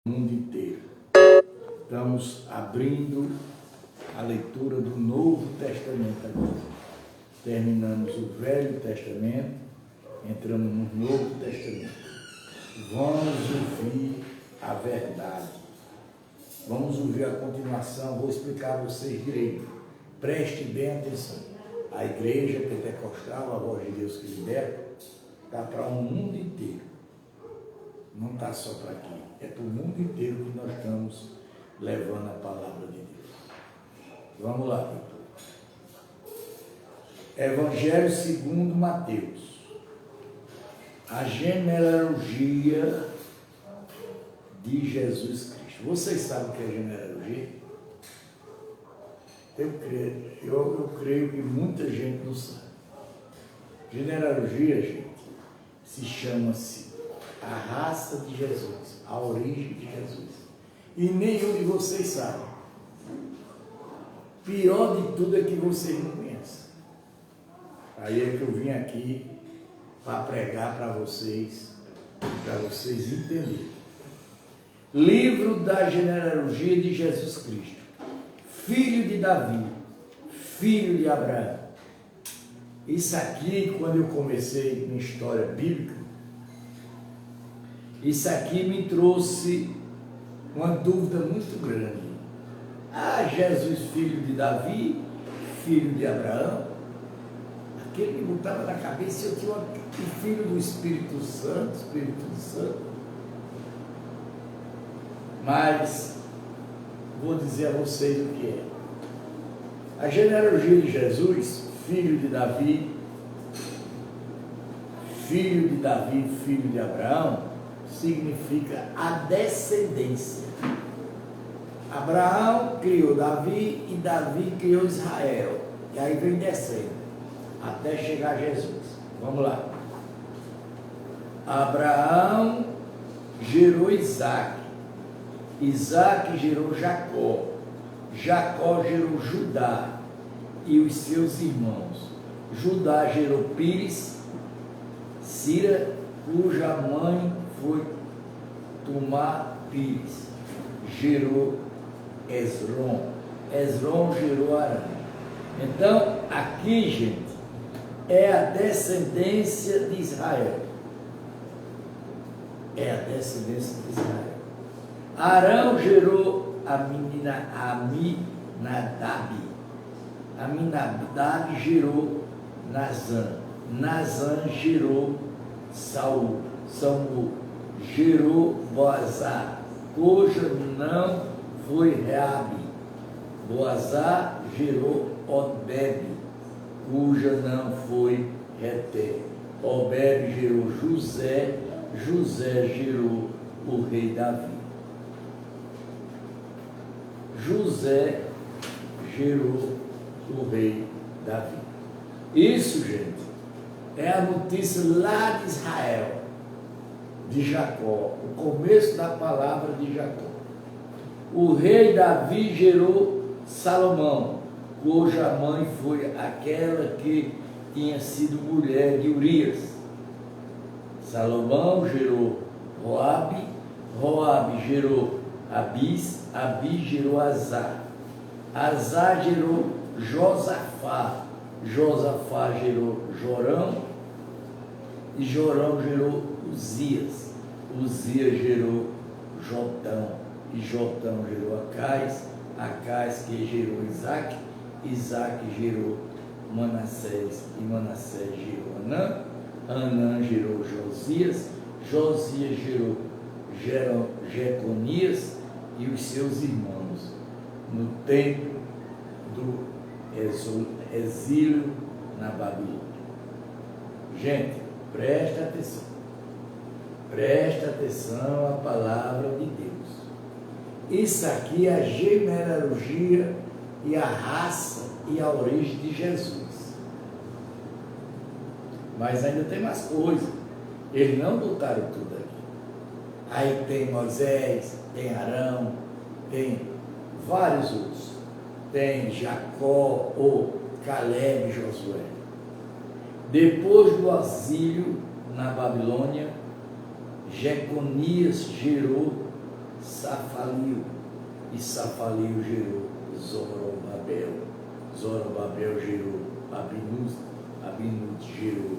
mundo inteiro. Estamos abrindo a leitura do Novo Testamento agora. Terminamos o Velho Testamento, entramos no Novo Testamento. Vamos ouvir a verdade. Vamos ouvir a continuação, vou explicar a vocês direito. Preste bem atenção. A igreja pentecostal, a voz de Deus que liberta, está para o mundo inteiro. Não está só para aqui. É para o mundo inteiro que nós estamos levando a palavra de Deus. Vamos lá, doutor. Evangelho segundo Mateus. A genealogia de Jesus Cristo. Vocês sabem o que é genealogia? Eu creio que muita gente não sabe. Genealogia, gente, se chama-se a raça de Jesus, a origem de Jesus. E nenhum de vocês sabe. Pior de tudo é que vocês não conhecem. Aí é que eu vim aqui para pregar para vocês entenderem. Livro da genealogia de Jesus Cristo, filho de Davi, filho de Abraão. Isso aqui, quando eu comecei minha história bíblica, isso aqui me trouxe uma dúvida muito grande. Jesus, filho de Davi, filho de Abraão, aquele me botava na cabeça, eu tinha um filho do Espírito Santo. Mas vou dizer a vocês o que é. A genealogia de Jesus, filho de Davi, filho de Abraão, significa a descendência. Abraão criou Davi e Davi criou Israel. E aí vem descendo, até chegar a Jesus. Vamos lá. Abraão gerou Isaac. Isaac gerou Jacó. Jacó gerou Judá e os seus irmãos. Judá gerou Pires, Sira, cuja mãe foi Tumá Pires. Gerou Esrom. Esrom gerou Arã. Então, aqui, gente, é a descendência de Israel. É a descendência de Israel. Arão gerou Aminadab. Aminadab gerou Nazã. Nazã gerou Saul. Saul gerou Boazá, cuja não foi Reabe. Boazá gerou Obed, cuja não foi Reté. Obed gerou José. José gerou o rei Davi. José gerou o rei Davi. Isso, gente, é a notícia lá de Israel, de Jacó, o começo da palavra de Jacó. O rei Davi gerou Salomão, cuja mãe foi aquela que tinha sido mulher de Urias. Salomão gerou Roabe, Roabe gerou Abis, Abis gerou Azar, Azar gerou Josafá, Josafá gerou Jorão, e Jorão gerou Uzias, Uzias gerou Jotão, e Jotão gerou Acais, Acais que gerou Isaac, Isaac gerou Manassés, e Manassés gerou Anã, Anã gerou Josias, Josias gerou Jeconias e os seus irmãos, no tempo do exílio na Babilônia. Gente, presta atenção à palavra de Deus. Isso aqui é a genealogia e a raça e a origem de Jesus. Mas ainda tem mais coisas. Eles não botaram tudo aqui. Aí tem Moisés, tem Arão, tem vários outros. Tem Jacó, ou Caleb e Josué. Depois do exílio na Babilônia, Jeconias gerou e Safaliel gerou Zorobabel. Zorobabel gerou Abinud gerou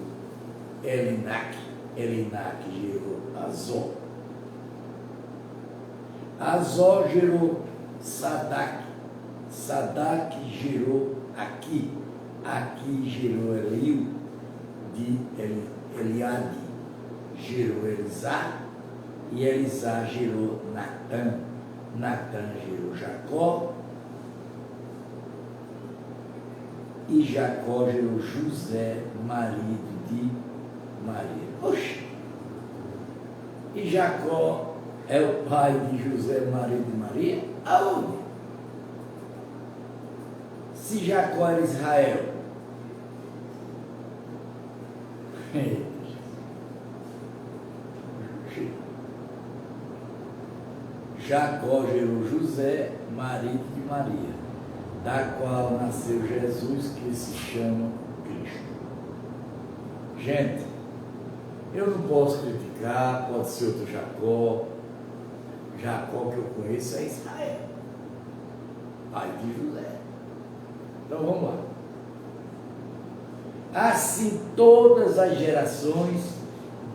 Elinac gerou Azor. Azor gerou Sadac gerou Aqui gerou Eliu de Eliade, gerou Elisá, e Elisá gerou Natã gerou Jacó, e Jacó gerou José, marido de Maria. Oxe! E Jacó é o pai de José, marido de Maria? Aonde? Se Jacó era Israel. Jacó gerou José, marido de Maria, da qual nasceu Jesus, que se chama Cristo. Gente, eu não posso criticar, pode ser outro Jacó. Jacó que eu conheço é Israel, pai de José. Então vamos lá. Assim todas as gerações,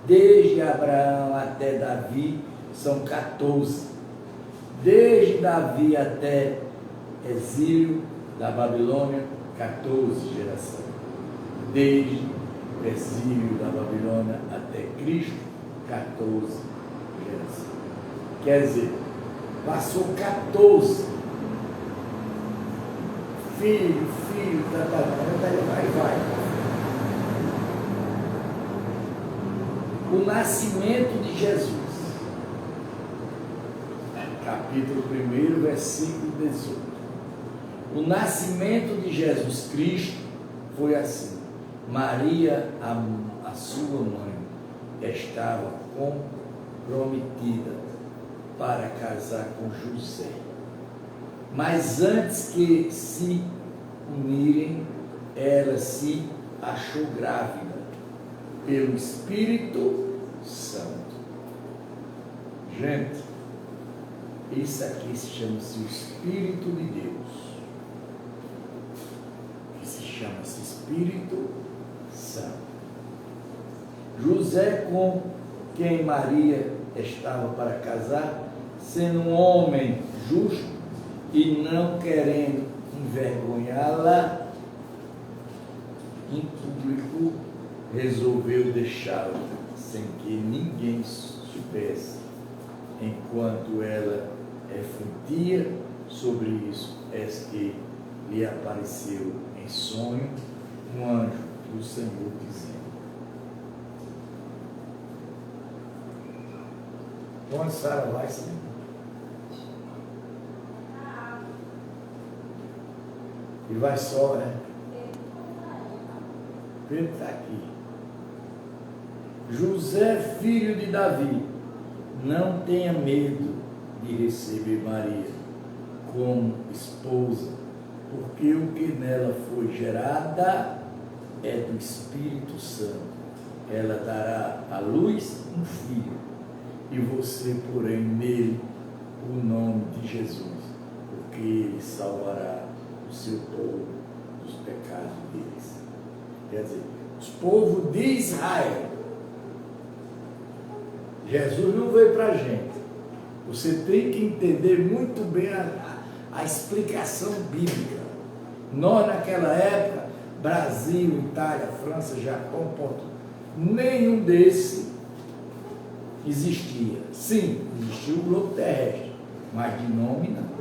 desde Abraão até Davi, são 14. Desde Davi até exílio da Babilônia, 14 gerações. Desde o exílio da Babilônia até Cristo, 14 gerações. Quer dizer, passou 14. Filho, vai. O nascimento de Jesus. Capítulo 1, versículo 18. O nascimento de Jesus Cristo foi assim. Maria, a sua mãe, estava comprometida para casar com José. Mas antes que se unirem, ela se achou grávida pelo Espírito Santo. Gente, isso aqui chama-se o Espírito de Deus, que se chama-se Espírito Santo. José, com quem Maria estava para casar, sendo um homem justo e não querendo envergonhá-la em público, resolveu deixá-la sem que ninguém soubesse, enquanto ela refletia sobre isso. Eis que lhe apareceu em sonho um anjo do Senhor, dizendo: onde Sara vai, Senhor? E vai só, né? Pedro está aqui. José, filho de Davi, não tenha medo de receber Maria como esposa, porque o que nela foi gerada é do Espírito Santo. Ela dará à luz um filho, e você porém nele o nome de Jesus, porque ele salvará o seu povo dos pecados deles. Quer dizer, os povos de Israel. Jesus não veio para a gente. Você tem que entender muito bem a explicação bíblica. Nós, naquela época, Brasil, Itália, França, Japão, Portugal, nenhum desses existia. Sim, existia o globo terrestre, mas de nome não.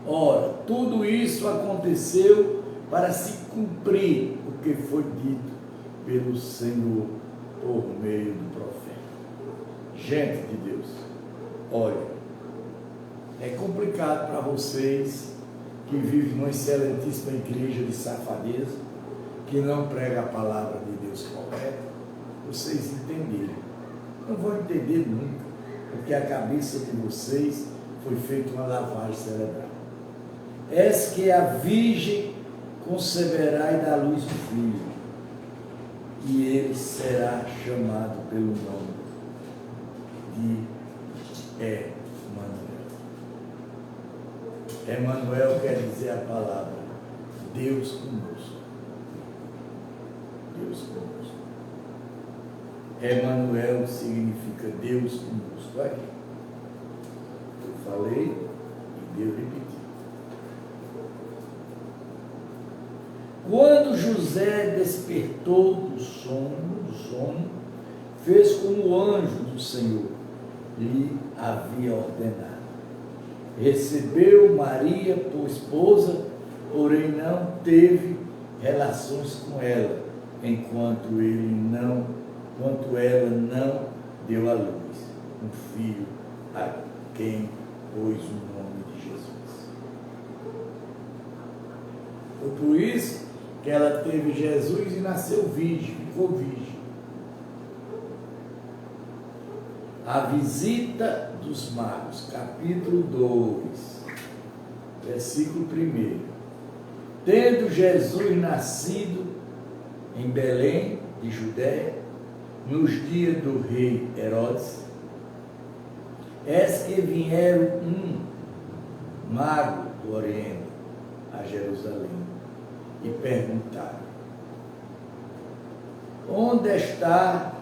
Ora, tudo isso aconteceu para se cumprir o que foi dito pelo Senhor por meio do profeta. Gente de Deus, olha, é complicado para vocês que vivem numa excelentíssima igreja de safadeza, que não prega a palavra de Deus correta, vocês entenderem. Não vão entender nunca, porque a cabeça de vocês foi feita uma lavagem cerebral. Eis que a virgem conceberá e dará à luz um filho, e ele será chamado pelo nome de Emanuel. Emanuel quer dizer a palavra Deus conosco. Deus conosco. Emanuel significa Deus conosco. Aqui. Eu falei e Deus repetiu. Quando José despertou do sono, fez como o anjo do Senhor lhe havia ordenado. Recebeu Maria por esposa, porém não teve relações com ela, enquanto ela não deu à luz um filho a quem pôs o nome de Jesus. Foi por isso que ela teve Jesus e nasceu virgem, ficou virgem. A visita dos magos, capítulo 2, versículo 1. Tendo Jesus nascido em Belém de Judéia, nos dias do rei Herodes, eis que vieram mago do Oriente a Jerusalém e perguntaram: onde está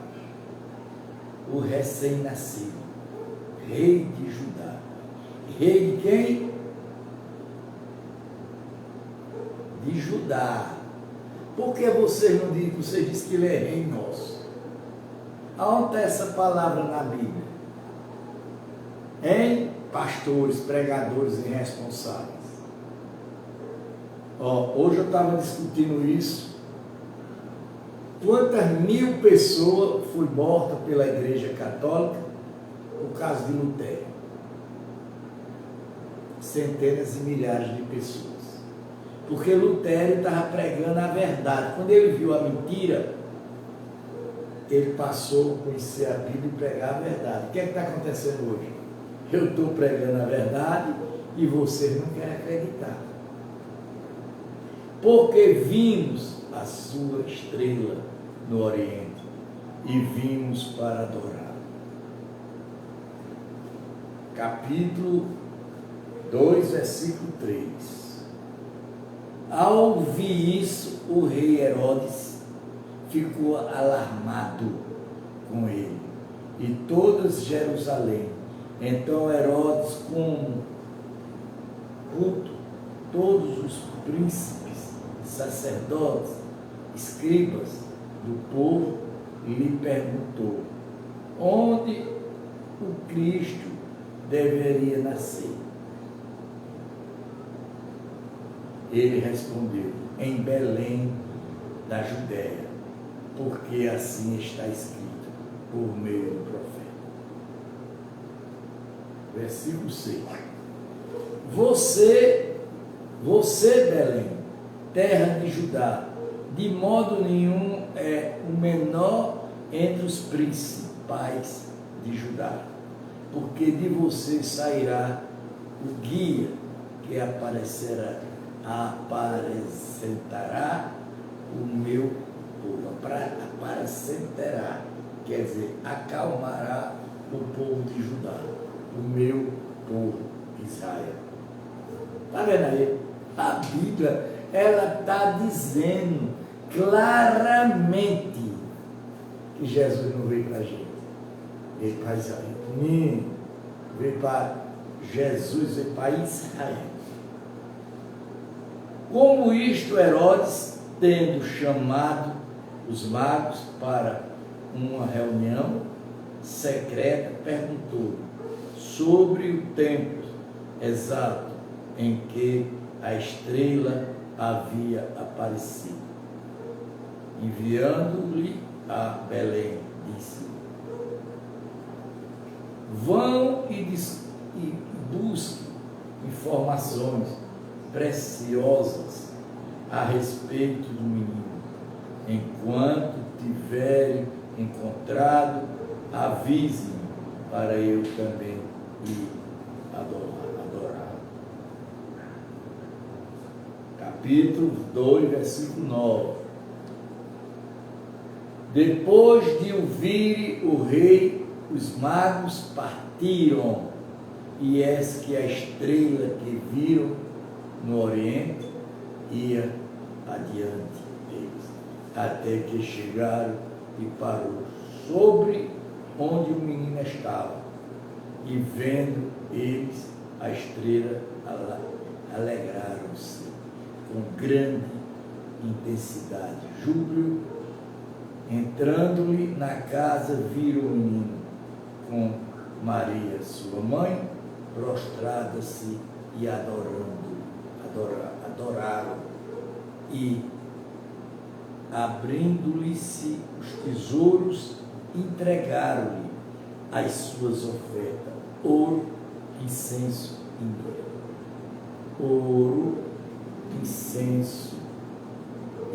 o recém-nascido, rei de Judá? Rei de quem? De Judá. Por que vocês não dizem? Você diz que ele é rei nosso. Aonde está essa palavra na Bíblia? Em pastores, pregadores e responsáveis. Hoje eu estava discutindo isso. Quantas mil pessoas foram mortas pela Igreja Católica por causa de Lutero? Centenas e milhares de pessoas. Porque Lutero estava pregando a verdade. Quando ele viu a mentira, ele passou a conhecer a Bíblia e pregar a verdade. O que é que está acontecendo hoje? Eu estou pregando a verdade e vocês não querem acreditar. Porque vimos a sua estrela no Oriente e vimos para adorar. Capítulo 2, versículo 3. Ao ouvir isso, o rei Herodes ficou alarmado com ele e todas Jerusalém. Então Herodes, como culto, todos os príncipes, sacerdotes, escribas do povo, lhe perguntou: onde o Cristo deveria nascer? Ele respondeu: em Belém da Judéia, porque assim está escrito por meio do profeta. Versículo 6. Você, Belém, terra de Judá, de modo nenhum é o menor entre os principais de Judá, porque de você sairá o guia que apresentará o meu povo. Apresentará, quer dizer, acalmará o povo de Judá, o meu povo Israel. Está vendo aí? A Bíblia, ela está dizendo claramente que Jesus não veio para a gente, veio para Israel. Veio para Jesus, veio para Israel. Como isto, Herodes, tendo chamado os magos para uma reunião secreta, perguntou sobre o tempo exato em que a estrela havia aparecido. Enviando-lhe a Belém, disse: vão e busquem informações preciosas a respeito do menino. Enquanto tiverem encontrado, avise-me para eu também ir adorar. Capítulo 2, versículo 9. Depois de ouvirem o rei, os magos partiram e eis que a estrela que viram no Oriente ia adiante deles, até que chegaram e parou sobre onde o menino estava, e vendo eles a estrela, alegraram-se com grande intensidade. Júbilo, entrando-lhe na casa, viram o menino com Maria, sua mãe, prostrada-se e adoraram, e abrindo-lhe-se os tesouros, entregaram-lhe as suas ofertas: ouro, incenso e mirra. Ouro, incenso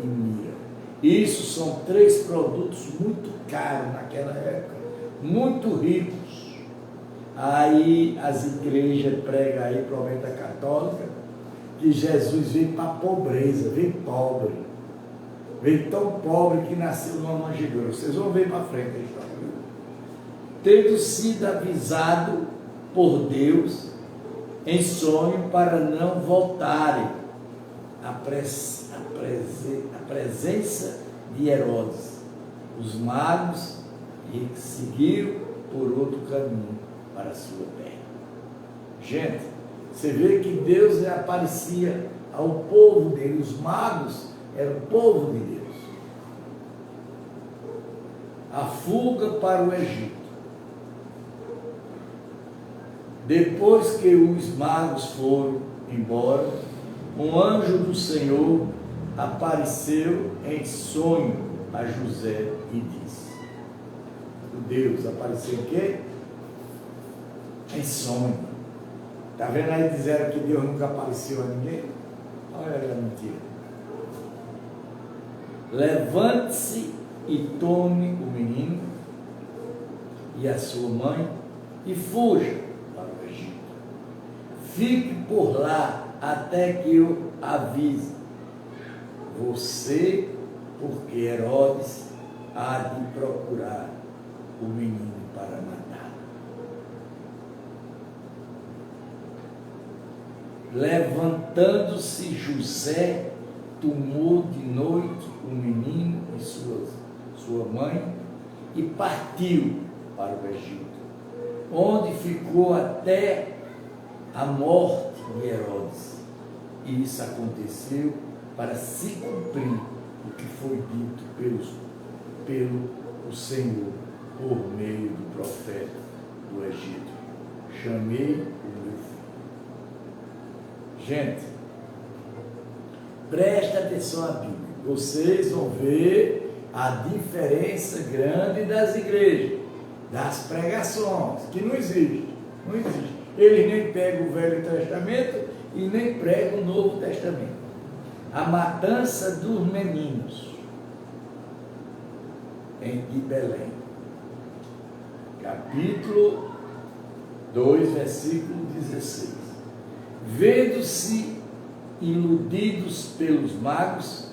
e mirra. Isso são 3 produtos muito caros naquela época, muito ricos. Aí as igrejas pregam aí, provavelmente a católica, que Jesus veio para a pobreza, veio pobre. Veio tão pobre que nasceu numa manjedoura. Vocês vão ver para frente a história. Tendo sido avisado por Deus em sonho para não voltarem à presença de Herodes, os magos seguiram por outro caminho para a sua terra. Gente, você vê que Deus aparecia ao povo dele, os magos eram o povo de Deus. A fuga para o Egito. Depois que os magos foram embora, um anjo do Senhor apareceu em sonho a José e disse: o Deus apareceu em quê? Em sonho. Está vendo aí, disseram que Deus nunca apareceu a ninguém? Olha a mentira. Levante-se e tome o menino e a sua mãe e fuja para o Egito. Fique por lá até que eu avise você, porque Herodes há de procurar o menino para matar. Levantando-se José, tomou de noite o menino e sua mãe e partiu para o Egito, onde ficou até a morte de Herodes. E isso aconteceu para se cumprir o que foi dito pelo Senhor por meio do profeta do Egito: chamei o meu filho. Gente, presta atenção à Bíblia. Vocês vão ver a diferença grande das igrejas, das pregações, que não existe. Não existe. Eles nem pegam o Velho Testamento e nem pregam o Novo Testamento. A matança dos meninos de Belém. Capítulo 2, versículo 16. Vendo-se iludidos pelos magos,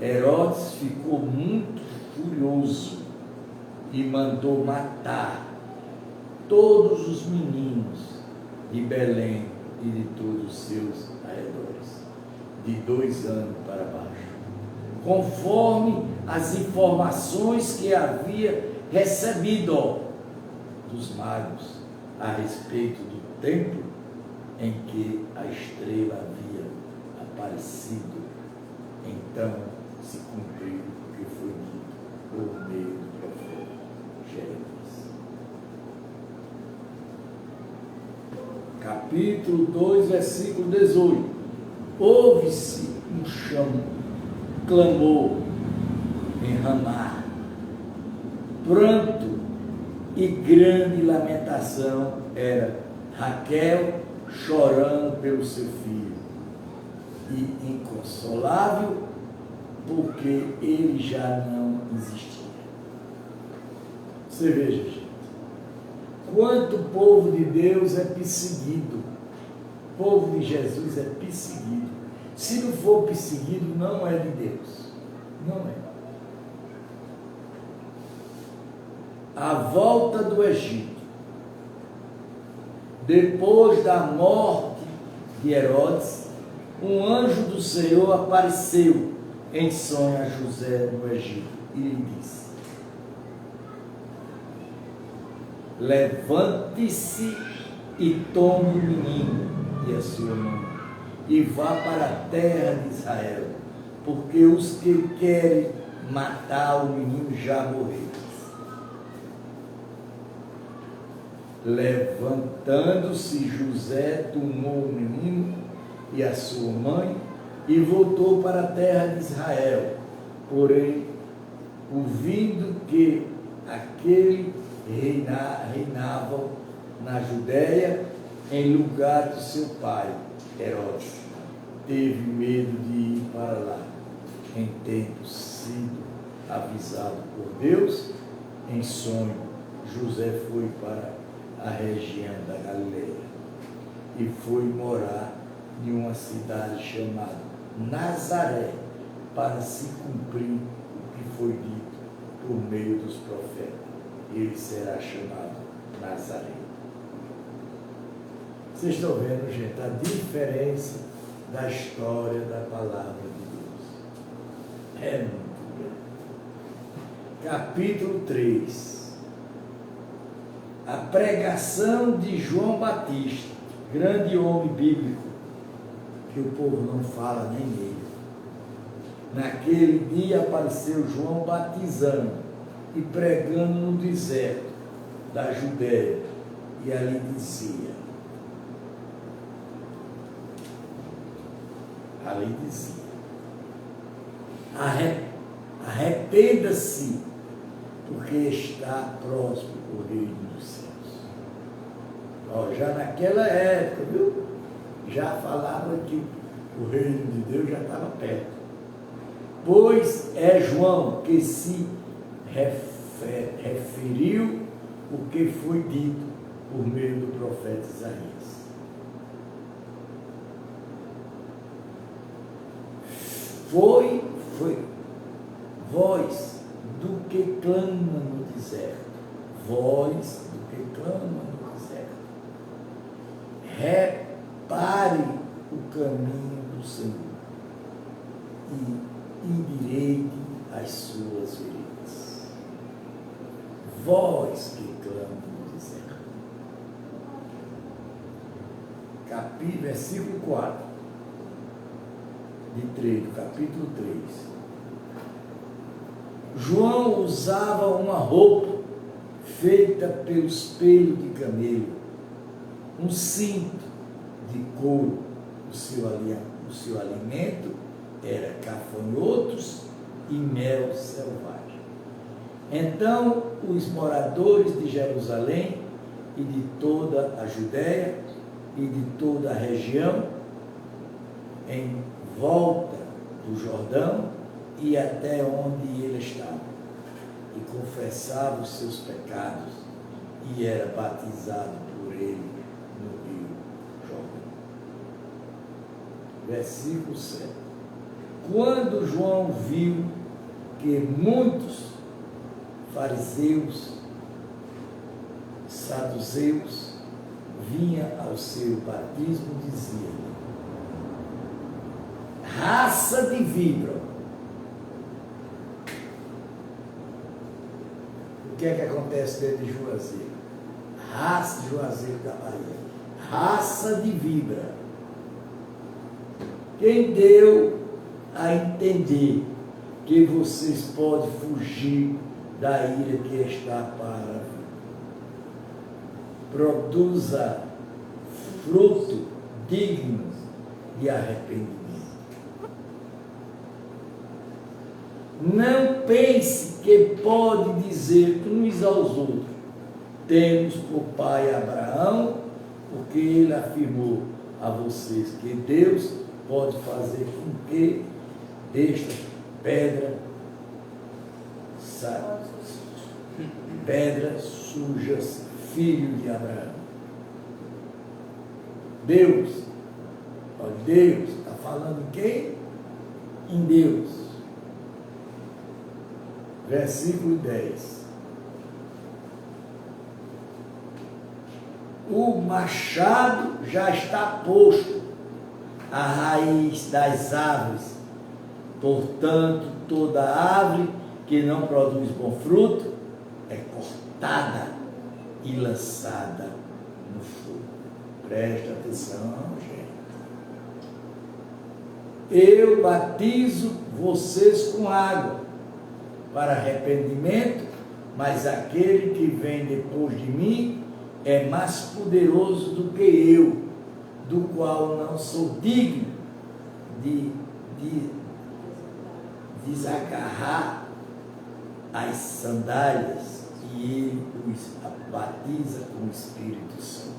Herodes ficou muito furioso e mandou matar todos os meninos de Belém e de todos os seus arredores, de 2 anos para baixo, conforme as informações que havia recebido dos magos a respeito do templo em que a estrela havia aparecido. Então se cumpriu o que foi dito por meio do profeta Jeremias. Capítulo 2, versículo 18. Houve-se um clamor em Ramá, pranto e grande lamentação. Era Raquel chorando pelo seu filho, e inconsolável, porque ele já não existia. Você veja, gente, quanto o povo de Deus é perseguido, o povo de Jesus é perseguido. Se não for perseguido, não é de Deus, não é. A volta do Egito. Depois da morte de Herodes, um anjo do Senhor apareceu em sonho a José no Egito e lhe disse: levante-se e tome o menino e a sua mãe e vá para a terra de Israel, porque os que querem matar o menino já morreram. Levantando-se, José tomou o menino e a sua mãe e voltou para a terra de Israel. Porém, ouvindo que aquele reinavam na Judéia em lugar de seu pai, Herodes, teve medo de ir para lá. Em tendo sido avisado por Deus, em sonho, José foi para a região da Galileia e foi morar em uma cidade chamada Nazaré, para se cumprir o que foi dito por meio dos profetas: ele será chamado Nazareno. Vocês estão vendo, gente, a diferença da história da palavra de Deus. É muito grande. Capítulo 3. A pregação de João Batista, grande homem bíblico, que o povo não fala nem nele. Naquele dia apareceu João batizando e pregando no deserto da Judéia, e ali dizia, arrependa-se, porque está próximo o reino dos céus. Já naquela época, viu? Já falava que o reino de Deus já estava perto. Pois é João que se referiu o que foi dito por meio do profeta Isaías. Foi voz do que clama no deserto. Voz do que clama no deserto. Repare o caminho do Senhor e endireite as suas veredas. Voz que clama no deserto. Versículo 4 do capítulo 3. João usava uma roupa feita pelos pelos de camelo, um cinto de couro. O seu alimento era gafanhotos e mel selvagem. Então os moradores de Jerusalém e de toda a Judéia e de toda a região em volta do Jordão e até onde ele estava, e confessava os seus pecados e era batizado por ele no rio Jordão. Versículo 7. Quando João viu que muitos fariseus, saduceus, vinham ao seu batismo, dizia: raça de víbora. O que é que acontece dentro de Juazeiro? Raça de Juazeiro da Bahia. Raça de víbora. Quem deu a entender que vocês podem fugir da ira que está para vir? Produza fruto digno de arrependimento. Não pense que pode dizer uns aos outros: temos por pai Abraão, porque ele afirmou a vocês que Deus pode fazer com que desta pedra sujas filho de Abraão. Deus está falando em quem? Em Deus. Versículo 10. o machado já está posto à raiz das árvores. Portanto, toda árvore que não produz bom fruto é cortada e lançada no fogo. Presta atenção, gente. Eu batizo vocês com água para arrependimento, mas aquele que vem depois de mim é mais poderoso do que eu, do qual não sou digno de desagarrar as sandálias, e ele os batiza com o Espírito Santo.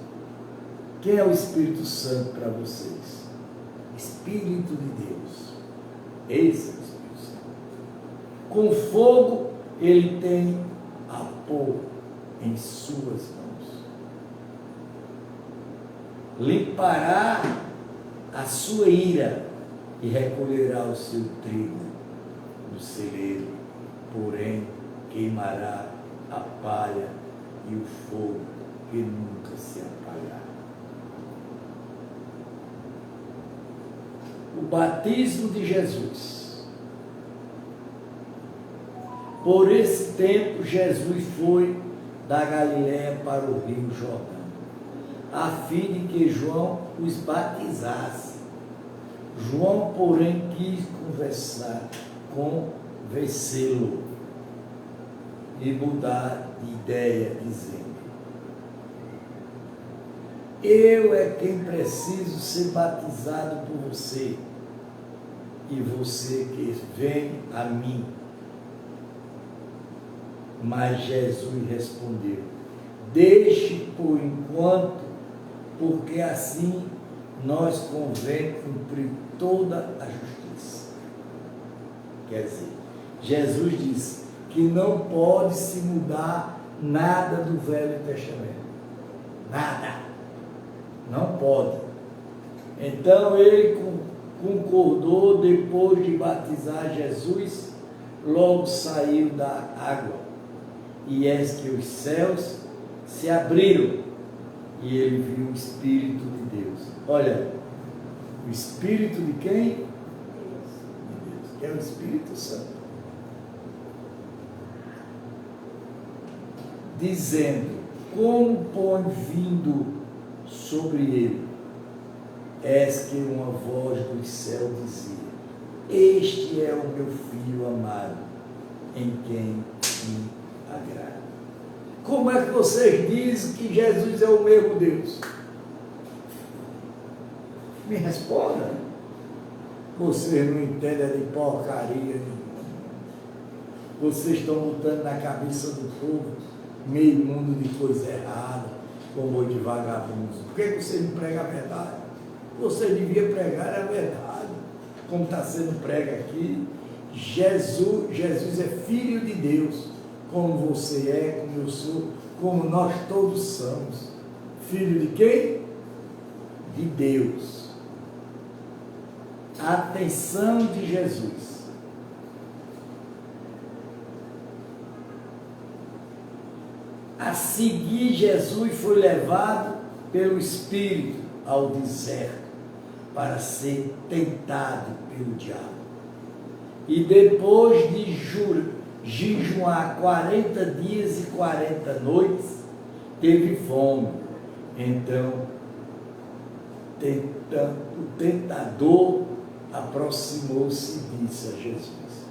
Quem é o Espírito Santo para vocês? Espírito de Deus. Esse é o Espírito Santo. Com fogo ele tem a pôr em suas mãos. Limpará a sua ira e recolherá o seu trigo no celeiro, porém queimará a palha e o fogo que nunca se apagará. O batismo de Jesus. Por esse tempo, Jesus foi da Galiléia para o rio Jordão, a fim de que João os batizasse. João, porém, quis convencê-lo e mudar de ideia, dizendo: eu é quem preciso ser batizado por você, e você que vem a mim. Mas Jesus respondeu: deixe por enquanto, porque assim nós convém cumprir toda a justiça. Quer dizer, Jesus disse que não pode se mudar nada do Velho Testamento. Nada. Não pode. Então ele concordou. Depois de batizar Jesus, logo saiu da água. E eis que os céus se abriram e ele viu o Espírito de Deus. Olha, o Espírito de quem? De Deus, que é o Espírito Santo. Dizendo: como põe vindo sobre ele, eis que uma voz do céu dizia: este é o meu Filho amado, em quem me agrada. Como é que vocês dizem que Jesus é o mesmo Deus? Me responda. Vocês não entendem de porcaria nenhuma. Vocês estão botando na cabeça do povo meio mundo de coisa errada, como de vagabundos. Por que você não prega a verdade? Você devia pregar a verdade, como está sendo prega aqui. Jesus é Filho de Deus, como você é, como eu sou, como nós todos somos. Filho de quem? De Deus. A atenção de Jesus. A seguir, Jesus foi levado pelo Espírito ao deserto para ser tentado pelo diabo. E depois de jejuar 40 dias e 40 noites, teve fome. Então, o tentador aproximou-se e disse a Jesus: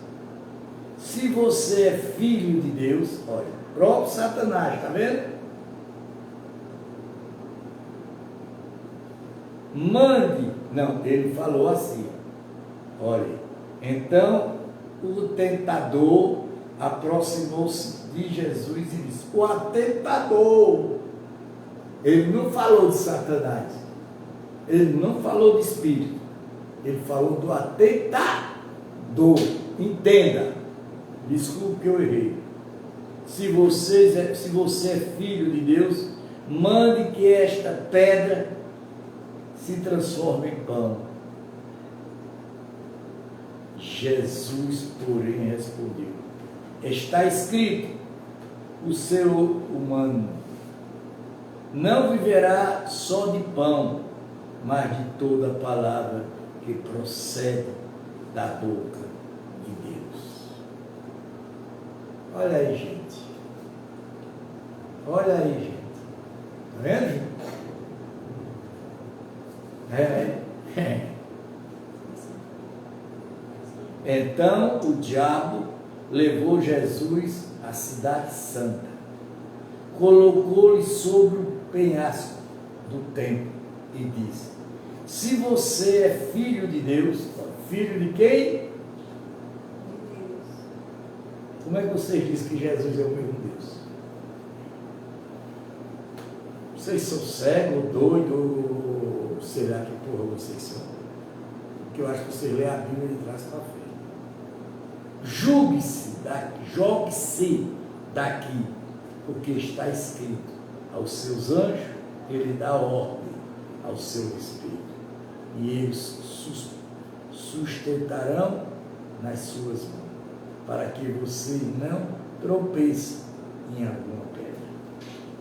se você é filho de Deus, olha, próprio Satanás, está vendo? Mande. Não, ele falou assim, olha, então o tentador aproximou-se de Jesus e disse: o atentador. Ele não falou de Satanás, ele não falou de espírito, ele falou do atentador. Entenda, desculpe que eu errei. Se você é filho de Deus, mande que esta pedra se transforme em pão. Jesus, porém, respondeu: está escrito, o ser humano não viverá só de pão, mas de toda palavra que procede da boca de Deus. Olha aí, gente. Olha aí, gente. Está vendo, gente? Então o diabo levou Jesus à cidade santa, colocou-lhe sobre o penhasco do templo e disse: se você é filho de Deus, filho de quem? De Deus. Como é que vocês dizem que Jesus é o mesmo Deus? Vocês são cegos, doidos, ou será que porra vocês são? Porque eu acho que vocês lêem a Bíblia de trás para frente. Jogue-se daqui, porque está escrito: aos seus anjos ele dá ordem ao seu respeito, e eles sustentarão nas suas mãos, para que você não tropeça em alguma pedra.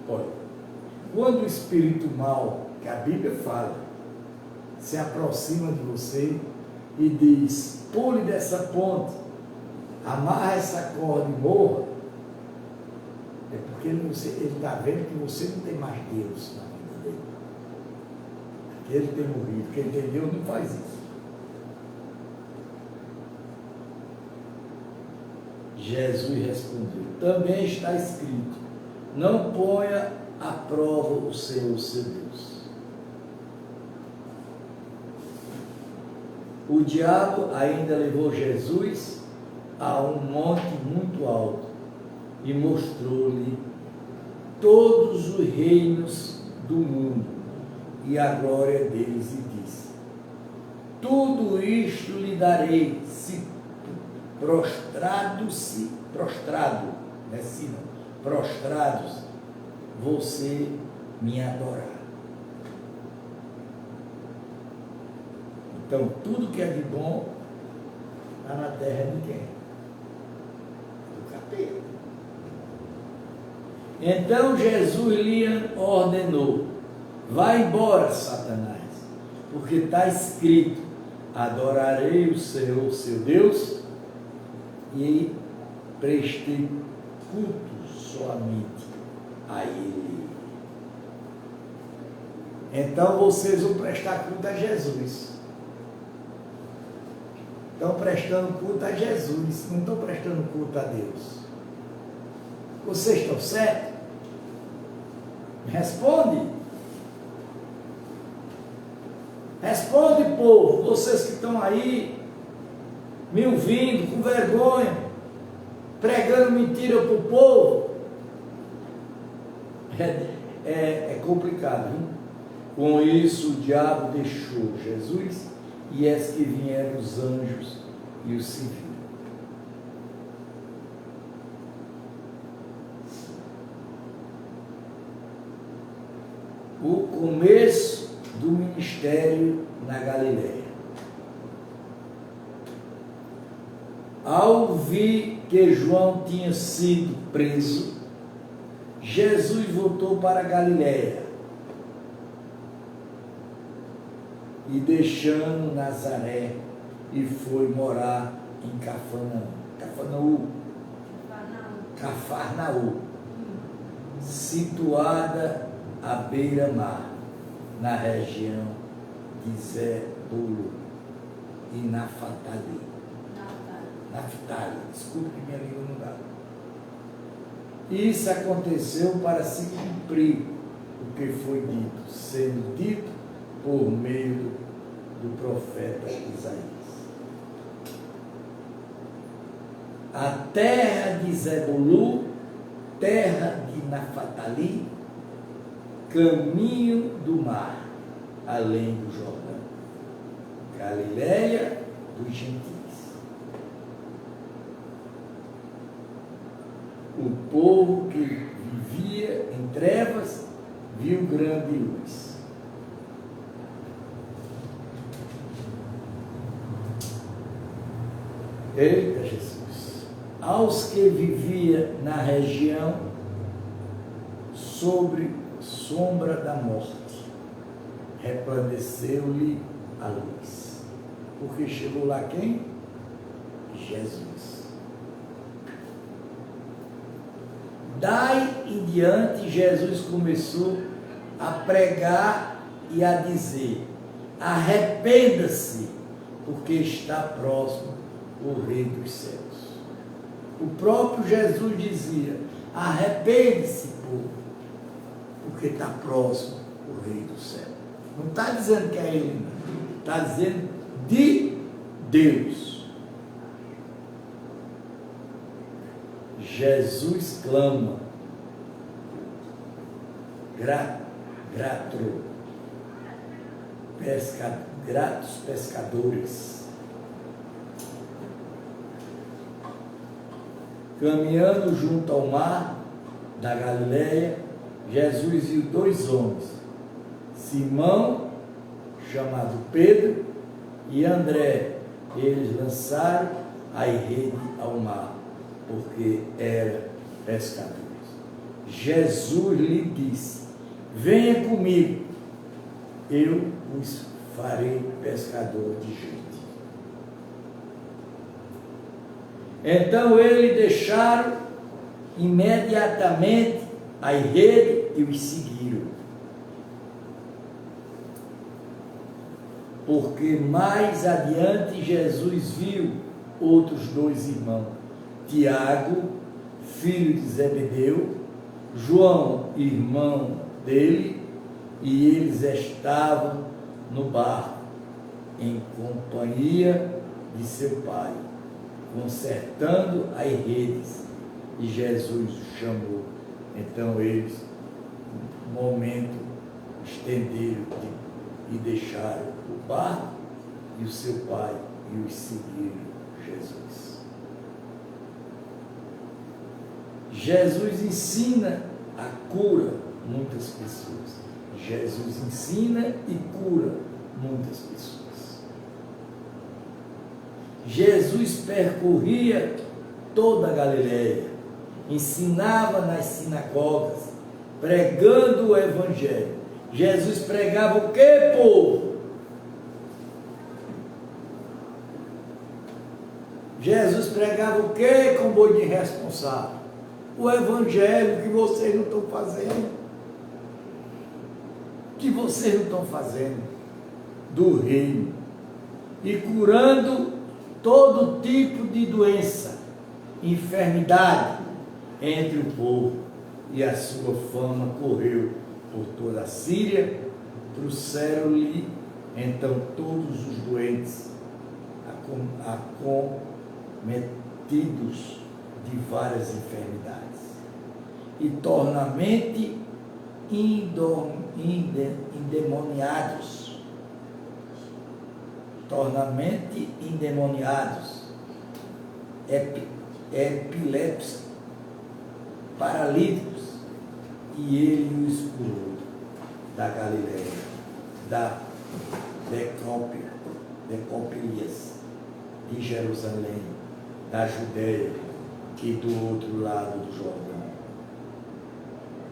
Olha, quando o espírito mau, que a Bíblia fala, se aproxima de você e diz: pule dessa ponte, amarra essa corda e morra, é porque ele está vendo que você não tem mais Deus na vida dele. Que ele tem morrido. Quem tem Deus não faz isso. Jesus respondeu: também está escrito: não ponha à prova o Senhor, seu Deus. O diabo ainda levou Jesus a um monte muito alto e mostrou-lhe todos os reinos do mundo e a glória deles, e disse: tudo isto lhe darei, se prostrados, você me adorar. Então, tudo que é de bom está na terra de quem? Do capeta. Então Jesus lhe ordenou: vai embora, Satanás, porque está escrito: adorarei o Senhor, seu Deus, e prestei culto somente a Ele. Então vocês vão prestar culto a Jesus. Estão prestando culto a Jesus, não estão prestando culto a Deus. Vocês estão certos? Responde. Responde, povo, vocês que estão aí, me ouvindo, com vergonha, pregando mentira para o povo. É complicado, hein? Com isso o diabo deixou Jesus, e eis que vieram os anjos e o serviram. O começo do ministério na Galileia. Ao ouvir que João tinha sido preso, Jesus voltou para a Galileia e, deixando Nazaré, e foi morar em Cafarnaum, situada à beira-mar, na região de Zebulun e Naftali, desculpe que minha língua não dá. Isso aconteceu para se cumprir o que foi dito, sendo dito por meio do profeta Isaías. A terra de Zebulun, terra de Naftali, caminho do mar, além do Jordão, Galileia dos gentios. O povo que vivia em trevas viu grande luz. Eita Jesus! Aos que viviam na região sobre sombra da morte, resplandeceu-lhe a luz. Porque chegou lá quem? Jesus. Daí em diante, Jesus começou a pregar e a dizer: arrependa-se, porque está próximo o Rei dos céus. O próprio Jesus dizia: arrepende-se, povo, porque está próximo o Rei do céu. Não está dizendo que é ele, não. Está dizendo de Deus. Jesus clama, gratos pescadores. Caminhando junto ao mar da Galileia, Jesus viu dois homens, Simão, chamado Pedro, e André. Eles lançaram a rede ao mar, porque eram pescadores. Jesus lhe disse: venha comigo, eu os farei pescador de gente. Então eles deixaram imediatamente a rede e os seguiram. Porque mais adiante Jesus viu outros dois irmãos, Tiago, filho de Zebedeu, João, irmão dele, e eles estavam no barco, em companhia de seu pai, consertando as redes, e Jesus os chamou. Então eles, no momento, estenderam e deixaram o barco e o seu pai e os seguiram Jesus. Jesus ensina a cura muitas pessoas. Jesus ensina e cura muitas pessoas. Jesus percorria toda a Galileia, ensinava nas sinagogas, pregando o Evangelho. Jesus pregava o que, povo? Jesus pregava o que, com boi de irresponsável? O Evangelho que vocês não estão fazendo. Que vocês não estão fazendo do reino. E curando todo tipo de doença, enfermidade entre o povo. E a sua fama correu por toda a Síria, trouxeram-lhe então todos os doentes, acometidos de várias enfermidades, e tornamente endemoniados, epiléticos, paralíticos, e ele os curou da Galileia, da Decópolis, de Jerusalém, da Judeia e do outro lado do Jordão.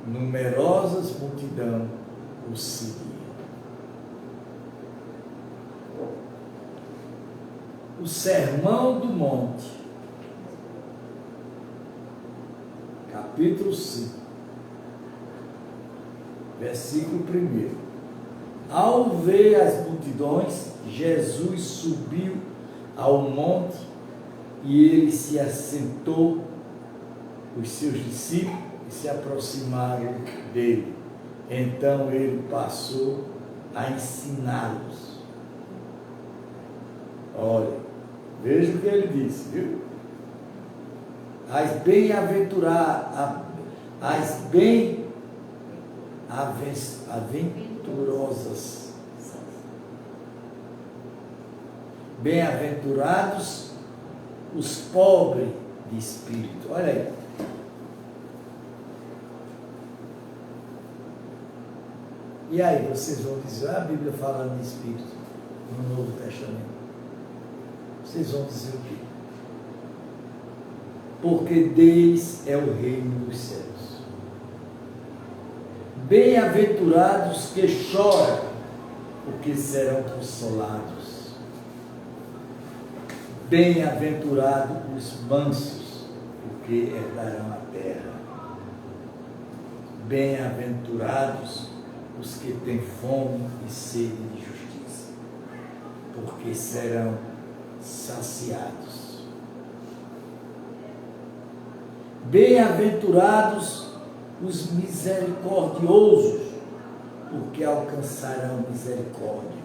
Numerosas multidão o seguiam. O Sermão do Monte, capítulo 5, versículo 1. Ao ver as multidões, Jesus subiu ao monte e ele se assentou. Os seus discípulos se aproximaram dele. Então ele passou a ensiná-los. Olha, veja o que ele disse, viu? As bem-aventurados os pobres de espírito. Olha aí. E aí vocês vão dizer, a Bíblia falando de espírito no Novo Testamento. Vocês vão dizer o quê? Porque deles é o reino dos céus. Bem-aventurados que choram, porque serão consolados. Bem-aventurados os mansos, porque herdarão a terra. Bem-aventurados os que têm fome e sede de justiça, porque serão saciados. Bem-aventurados os misericordiosos, porque alcançarão misericórdia.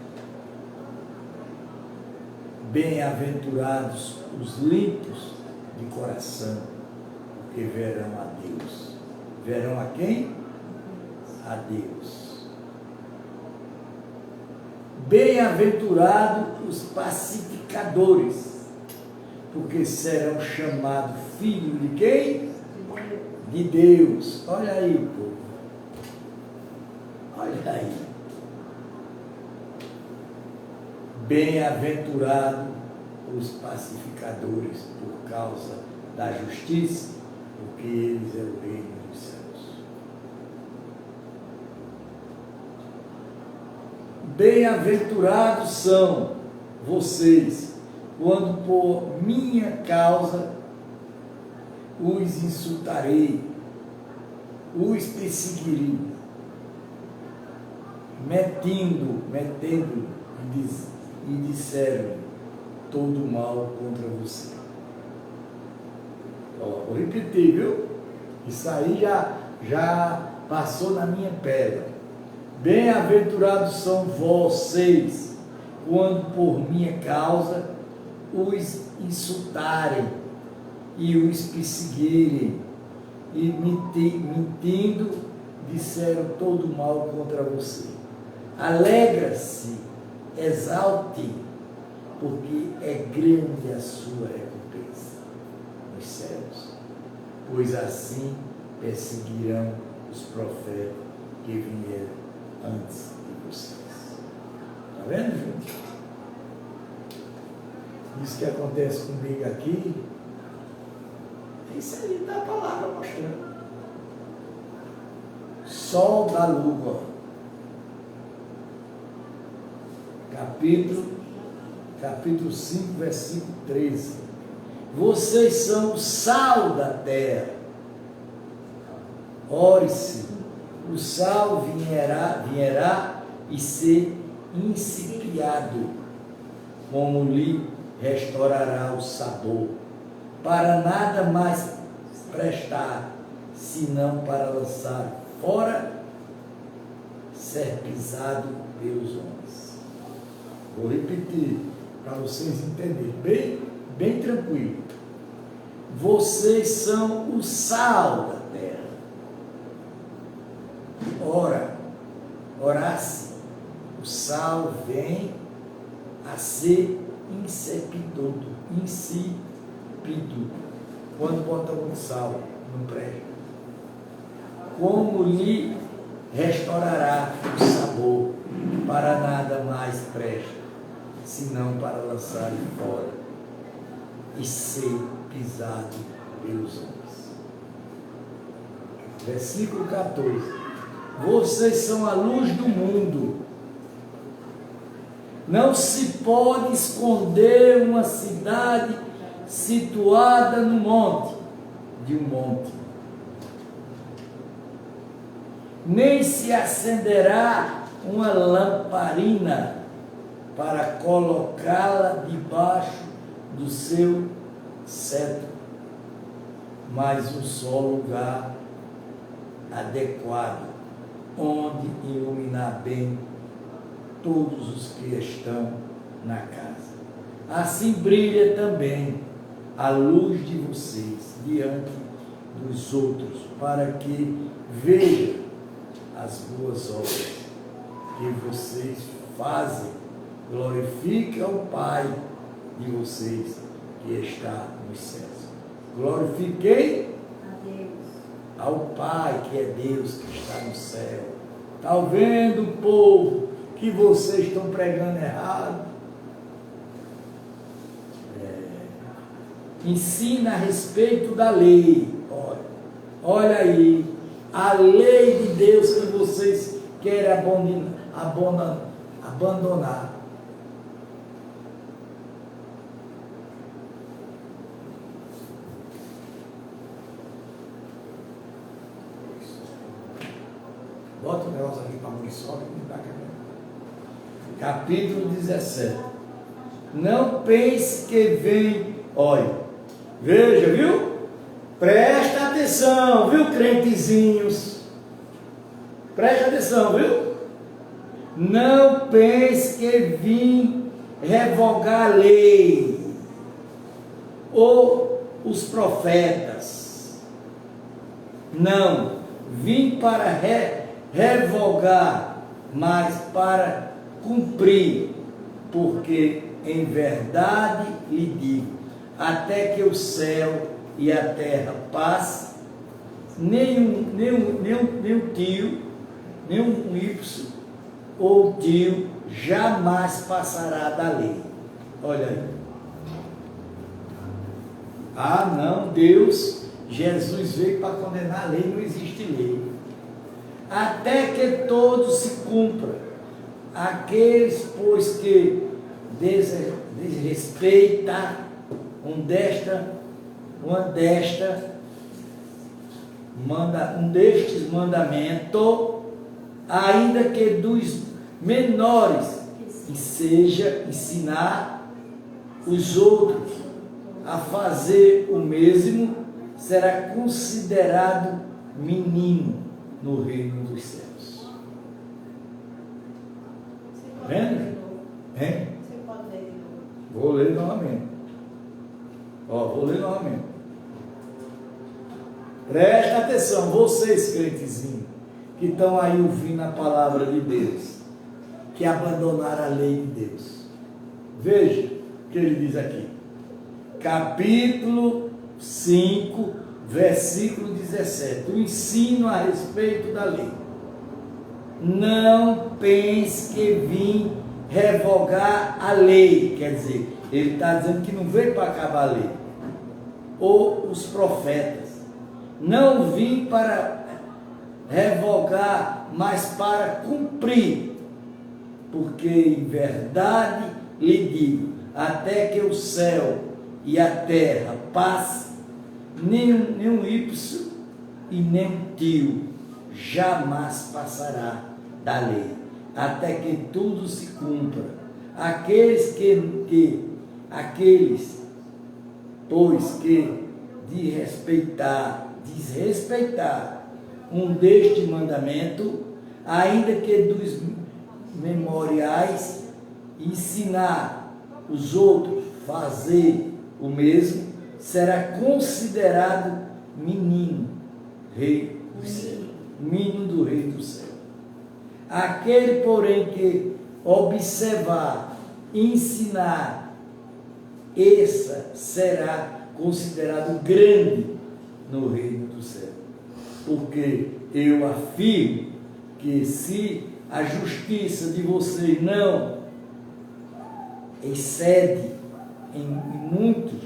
Bem-aventurados os limpos de coração, porque verão a Deus. Verão a quem? A Deus. Bem-aventurados os pacificadores, porque serão chamados filhos de quem? De Deus. Olha aí, povo. Olha aí. Bem-aventurados os pacificadores, por causa da justiça, porque eles é o reino dos céus. Bem-aventurados são vocês, quando por minha causa os insultarei, os perseguirei, metendo e disseram todo mal contra você. Vou repetir, viu? Isso aí já passou na minha pele. Bem-aventurados são vocês, quando por minha causa os insultarem e os perseguirem, e mentindo disseram todo mal contra você. Alegra-se, exalte, porque é grande a sua recompensa nos céus, pois assim perseguirão os profetas que vieram antes de vocês. Está vendo, gente? Isso que acontece comigo aqui, isso aí está a palavra mostrando. Sol da lua, capítulo 5, versículo 13. Vocês são o sal da terra. Ore-se, o sal vierá e ser incipiado, como lhe restaurará o sabor, para nada mais prestar, senão para lançar fora, ser pisado pelos homens. Vou repetir, para vocês entenderem, bem tranquilo. Vocês são o sal da terra. Ora-se, o sal vem a ser insípido. Quando bota muito sal, não presta. Como lhe restaurará o sabor, para nada mais presta, senão para lançar fora e ser pisado pelos homens. Versículo 14. Vocês são a luz do mundo. Não se pode esconder uma cidade situada no monte, nem se acenderá uma lamparina para colocá-la debaixo do seu cetro, mas um só lugar adequado, onde iluminar bem todos os que estão na casa. Assim brilha também a luz de vocês diante dos outros, para que vejam as boas obras que vocês fazem, glorifique ao Pai de vocês que está nos céus. Glorifiquei a Deus, ao Pai que é Deus que está no céu. Está vendo, povo, que vocês estão pregando errado? Ensina a respeito da lei. Olha aí, a lei de Deus que vocês querem abandonar. Bota o negócio aqui para a munição. Capítulo 17. Não pense que vem, olha, veja, viu? Presta atenção, viu, crentezinhos? Presta atenção, viu? Não pense que vim revogar a lei ou os profetas. Não, vim para revogar, mas para cumprir, porque em verdade lhe digo, até que o céu e a terra passem, nenhum tio, nenhum ípsil ou tio jamais passará da lei. Olha aí. Ah, não, Deus, Jesus veio para condenar a lei, não existe lei. Até que todos se cumpram. Aqueles, pois, que desrespeita um destes mandamentos, ainda que dos menores, e seja ensinar os outros a fazer o mesmo, será considerado menino no reino dos céus. Vendo? Hein? Você pode ler de novo. Vou ler novamente. Vou ler novamente. Presta atenção, vocês crentezinhos, que estão aí ouvindo a palavra de Deus, que abandonaram a lei de Deus. Veja o que ele diz aqui. Capítulo 5, versículo 17. O ensino a respeito da lei. Não pense que vim revogar a lei. Quer dizer, ele está dizendo que não veio para acabar a lei. Ou os profetas. Não vim para revogar, mas para cumprir. Porque em verdade lhe digo, até que o céu e a terra passem, nenhum ípsil e nenhum tio jamais passará da lei, até que tudo se cumpra. Aqueles pois que desrespeitar um deste mandamento, ainda que dos memoriais, ensinar os outros a fazer o mesmo, será considerado menino, rei do céu. Menino do rei do céu. Aquele, porém, que observar, ensinar, esse será considerado grande no reino do céu. Porque eu afirmo que se a justiça de vocês não excede em muitos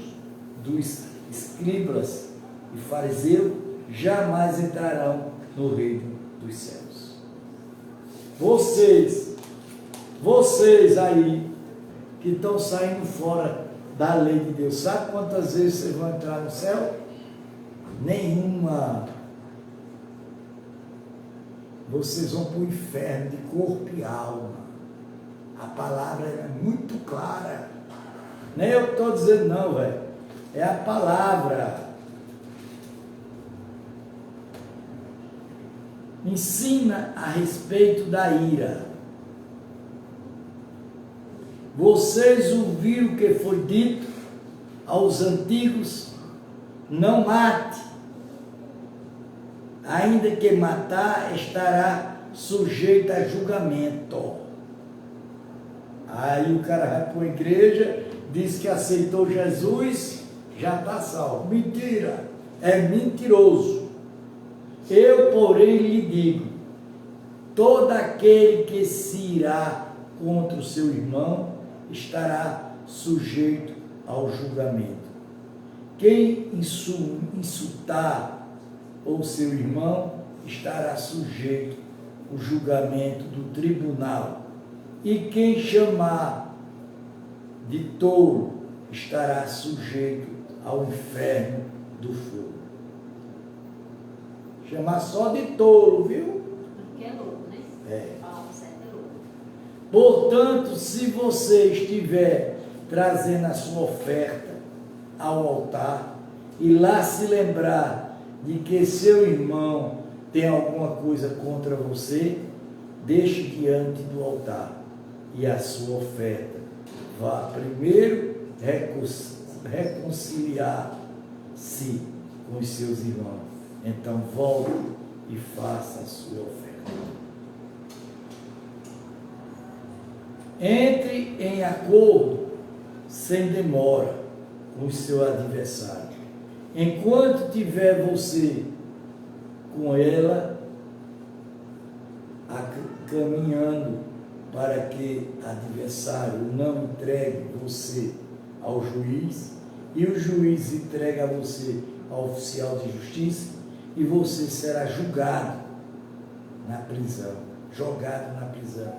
dos escribas e fariseus, jamais entrarão no reino dos céus. Vocês aí que estão saindo fora da lei de Deus, sabe quantas vezes vocês vão entrar no céu? Nenhuma. Vocês vão para o inferno de corpo e alma. A palavra é muito clara. Nem eu estou dizendo não, velho. É a palavra. Ensina a respeito da ira. Vocês ouviram o que foi dito aos antigos: não mate, ainda que matar estará sujeito a julgamento. Aí o cara vai para a igreja, diz que aceitou Jesus, já está salvo. Mentira, é mentiroso. Eu, porém, lhe digo: todo aquele que se irá contra o seu irmão estará sujeito ao julgamento. Quem insultar o seu irmão estará sujeito ao julgamento do tribunal, e quem chamar de tolo estará sujeito ao inferno do fogo. Chamar só de tolo, viu? Porque é louco, né? É. Palavra certa é louco. Portanto, se você estiver trazendo a sua oferta ao altar e lá se lembrar de que seu irmão tem alguma coisa contra você, deixe diante do altar e a sua oferta. Vá primeiro reconciliar-se com os seus irmãos. Então volte e faça a sua oferta. Entre em acordo sem demora com o seu adversário. Enquanto tiver você com ela caminhando para que o adversário não entregue você ao juiz, e o juiz entrega você ao oficial de justiça, e você será julgado na prisão, jogado na prisão.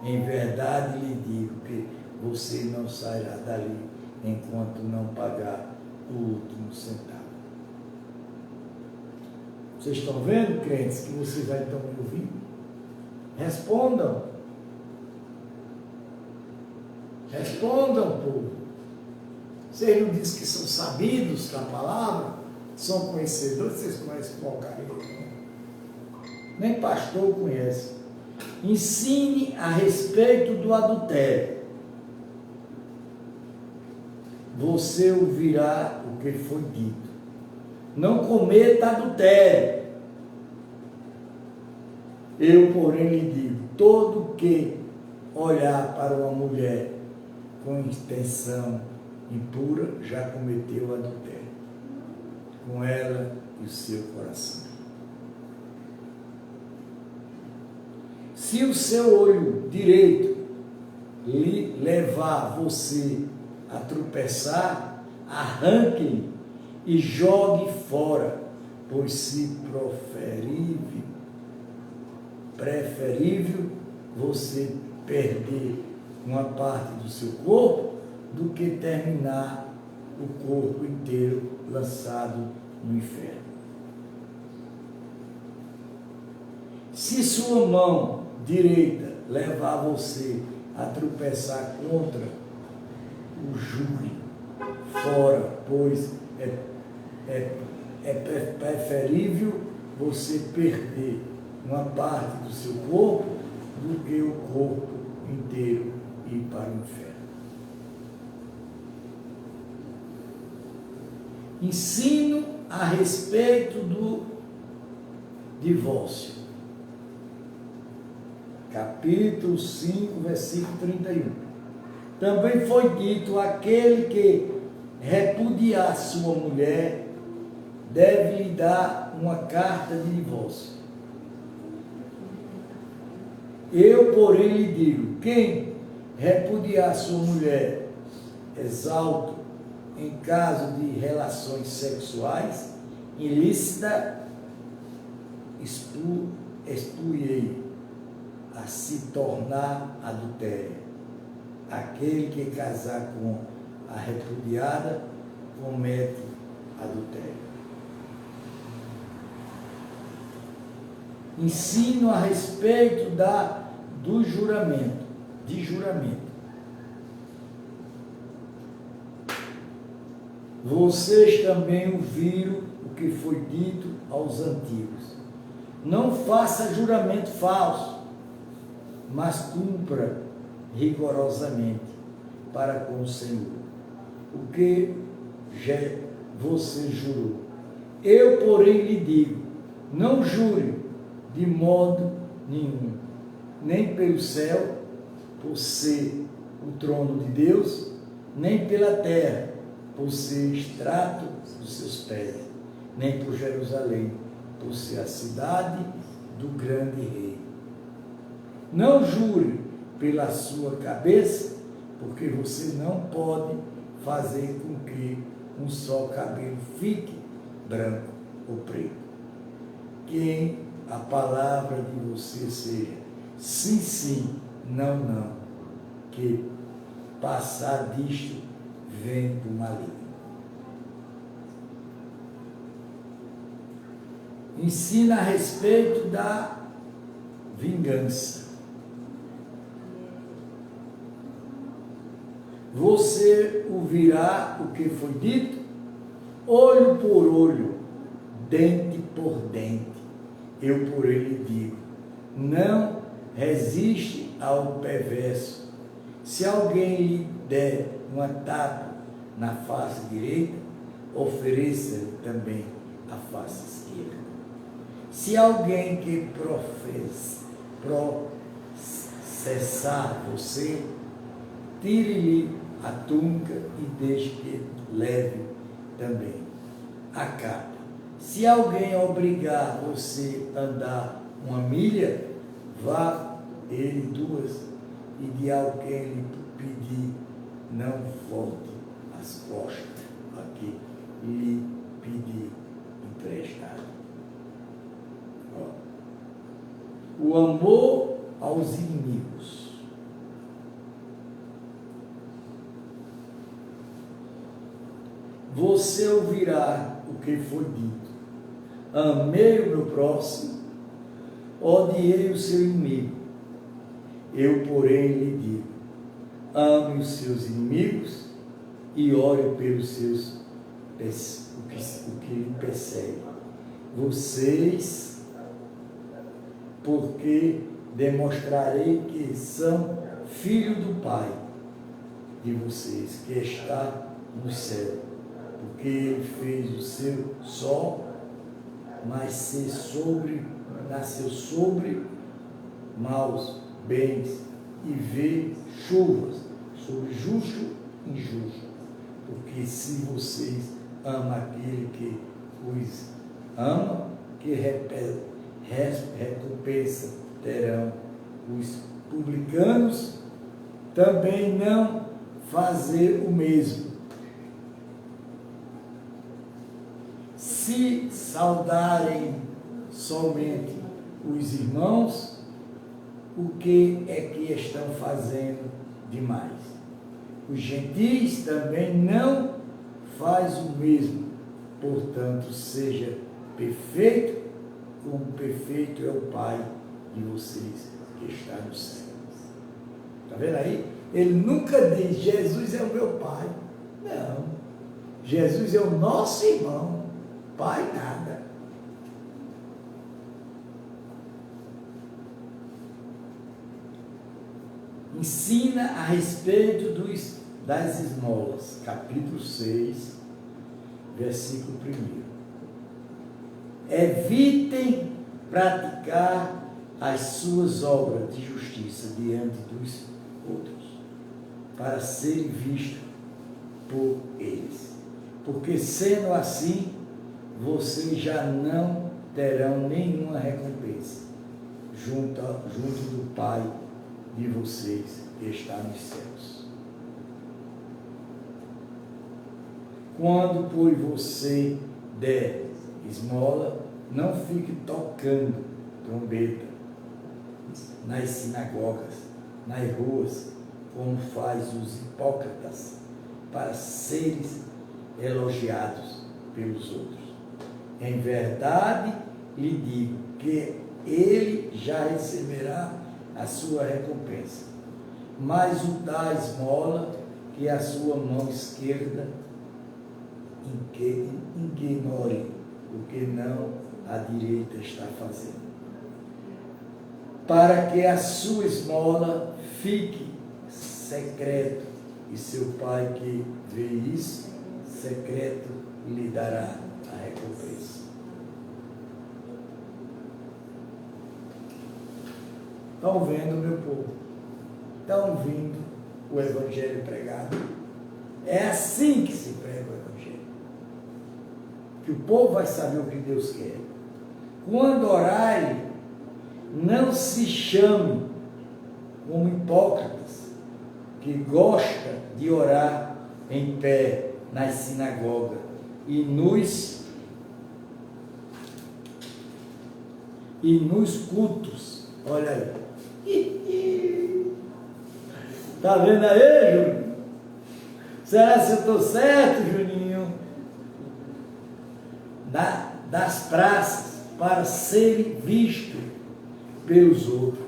Em verdade lhe digo que você não sairá dali enquanto não pagar o último centavo. Vocês estão vendo, crentes, que vocês já estão me ouvindo? Respondam. Respondam, povo. Vocês não dizem que são sabidos da palavra? São conhecedores? Vocês conhecem porcaria? Nem pastor conhece. Ensine a respeito do adultério. Você ouvirá o que foi dito. Não cometa adultério. Eu, porém, lhe digo: todo que olhar para uma mulher com intenção impura já cometeu adultério com ela e o seu coração. Se o seu olho direito lhe levar você a tropeçar, arranque-lhe e jogue fora, pois se preferível você perder uma parte do seu corpo do que terminar o corpo inteiro lançado no inferno. Se sua mão direita levar você a tropeçar contra o júri fora, pois é preferível você perder uma parte do seu corpo do que o corpo inteiro ir para o inferno. Ensino a respeito do divórcio. Capítulo 5, versículo 31. Também foi dito: aquele que repudiar sua mulher deve lhe dar uma carta de divórcio. Eu, porém, lhe digo: quem repudiar sua mulher, exalto, em caso de relações sexuais ilícitas, expui-ei a se tornar adultéria. Aquele que casar com a repudiada comete adultério. Ensino a respeito do juramento, de juramento. Vocês também ouviram o que foi dito aos antigos: não faça juramento falso, mas cumpra rigorosamente para com o Senhor o que já você jurou. Eu, porém, lhe digo: não jure de modo nenhum, nem pelo céu, por ser o trono de Deus, nem pela terra, por ser extrato dos seus pés, nem por Jerusalém, por ser a cidade do grande rei. Não jure pela sua cabeça, porque você não pode fazer com que um só cabelo fique branco ou preto. Quem a palavra de você seja sim, sim, não, não, que passar disto vem do maligno. Ensina a respeito da vingança. Você ouvirá o que foi dito, olho por olho, dente por dente. Eu, por ele, digo: não resiste ao perverso. Se alguém lhe der uma tapa na face direita, ofereça-lhe também a face esquerda. Se alguém que processar você, tire-lhe a túnica e deixe que leve também a capa. Se alguém obrigar você a andar uma milha, vá ele 2, e de alguém lhe pedir, não volte as costas aqui e lhe pedir emprestado. O amor aos inimigos. Você ouvirá o que foi dito: amei o meu próximo, odiei o seu inimigo. Eu, porém, lhe digo: ame os seus inimigos e ore pelos seus o que lhe persegue. Vocês, porque demonstrarei que são filhos do Pai de vocês, que está no céu, porque ele fez o seu sol nasceu sobre maus bens e vê chuvas sobre justo e injusto. Porque se vocês amam aquele que os ama, que recompensa terão os publicanos, também não fazer o mesmo. Se saudarem somente os irmãos, o que é que estão fazendo demais? Os gentis também não faz o mesmo. Portanto, seja perfeito, como perfeito é o Pai de vocês que está no céu. Está vendo aí? Ele nunca diz: Jesus é o meu Pai. Não. Jesus é o nosso irmão. Pai nada. Ensina a respeito das esmolas. Capítulo 6, versículo 1. Evitem praticar as suas obras de justiça diante dos outros, para serem vistos por eles. Porque sendo assim, vocês já não terão nenhuma recompensa junto do Pai de vocês que está nos céus. Quando, pois, você der esmola, não fique tocando trombeta nas sinagogas, nas ruas, como faz os hipócritas, para seres elogiados pelos outros. Em verdade, lhe digo que ele já receberá a sua recompensa. Mas o dá esmola que a sua mão esquerda ignore o que não a direita está fazendo, para que a sua esmola fique secreto, e seu Pai que vê isso secreto lhe dará a recompensa. Estão vendo, meu povo? Estão ouvindo o Evangelho pregado? É assim que se prega o Evangelho. Que o povo vai saber o que Deus quer. Quando orarem, não se chame como hipócritas, que gostam de orar em pé nas sinagogas e e nos cultos. Olha aí. Tá vendo aí, Juninho? Será que eu estou certo, Juninho? Das praças para serem vistos pelos outros.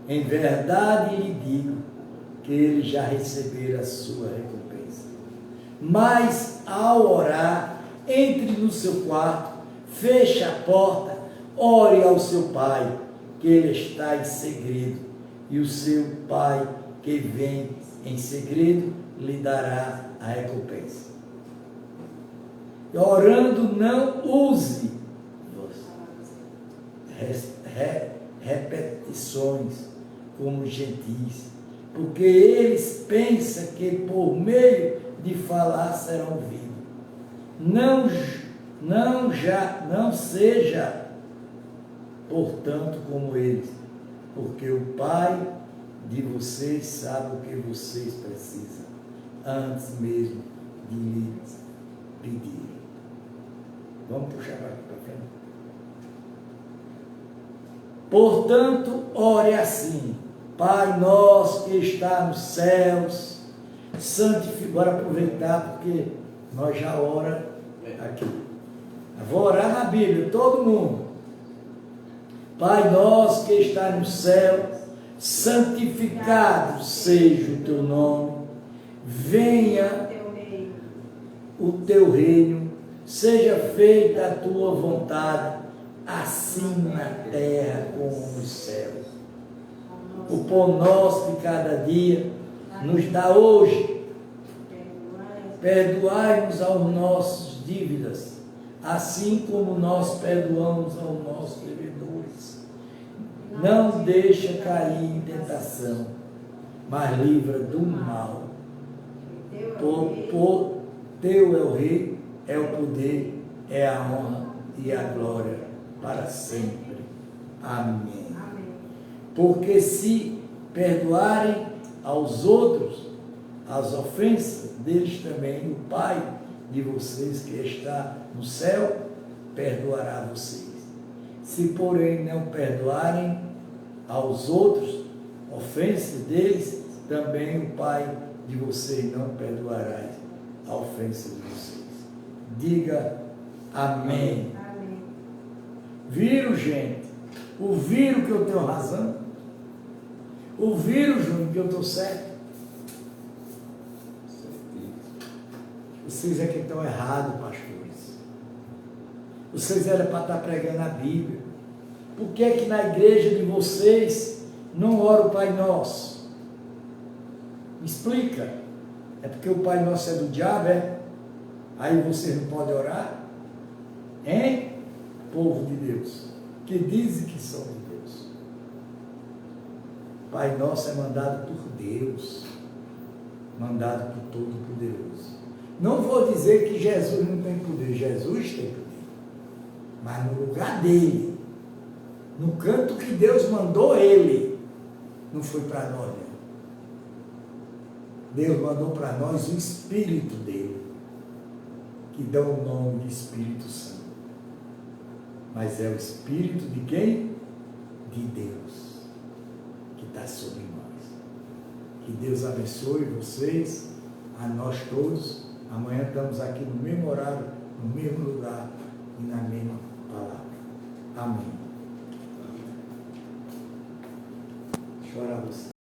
Em verdade lhe digo que ele já receberam a sua recompensa. Mas ao orar, entre no seu quarto, feche a porta, ore ao seu pai, que ele está em segredo, e o seu pai que vem em segredo lhe dará a recompensa. Orando, não use repetições como gentis, porque eles pensam que por meio de falar serão ouvidos. Não seja, portanto, como eles, porque o Pai de vocês sabe o que vocês precisam, antes mesmo de lhes pedir. Vamos puxar para frente. Portanto, ore assim: Pai nosso que está nos céus, santificado. Bora aproveitar, porque nós já oramos aqui. Eu vou orar na Bíblia, todo mundo. Pai nosso que está no céu, santificado seja o teu nome, venha o teu reino, seja feita a tua vontade, assim na terra como nos céus. O pão nosso de cada dia nos dá hoje. Perdoai-nos aos nossos dívidas, assim como nós perdoamos aos nossos devedores. Não deixa cair em tentação, mas livra do mal. Por teu é o rei, é o poder, é a honra e a glória para sempre. Amém. Porque se perdoarem aos outros as ofensas deles, também o Pai de vocês que está no céu perdoará vocês. Se porém não perdoarem aos outros ofensas deles, também o Pai de vocês não perdoará a ofensa de vocês. Diga amém. Amém. Viram, gente? Ouviram que eu tenho razão? Ouviram, Júnior, que eu estou certo? Vocês é que estão errados, pastores. Vocês eram para estar pregando a Bíblia. Por que é que na igreja de vocês não ora o Pai Nosso? Me explica. É porque o Pai Nosso é do diabo, é? Aí vocês não podem orar? Hein? Povo de Deus, que dizem que são de Deus. Pai Nosso é mandado por Deus, mandado por Todo-Poderoso. Não vou dizer que Jesus não tem poder, Jesus tem poder, mas no lugar dele, no canto que Deus mandou ele, não foi para nós, não. Deus mandou para nós o Espírito dele, que dá o nome de Espírito Santo. Mas é o Espírito de quem? De Deus, que está sobre nós. Que Deus abençoe vocês, a nós todos. Amanhã estamos aqui no mesmo horário, no mesmo lugar e na mesma palavra. Amém. Chora você.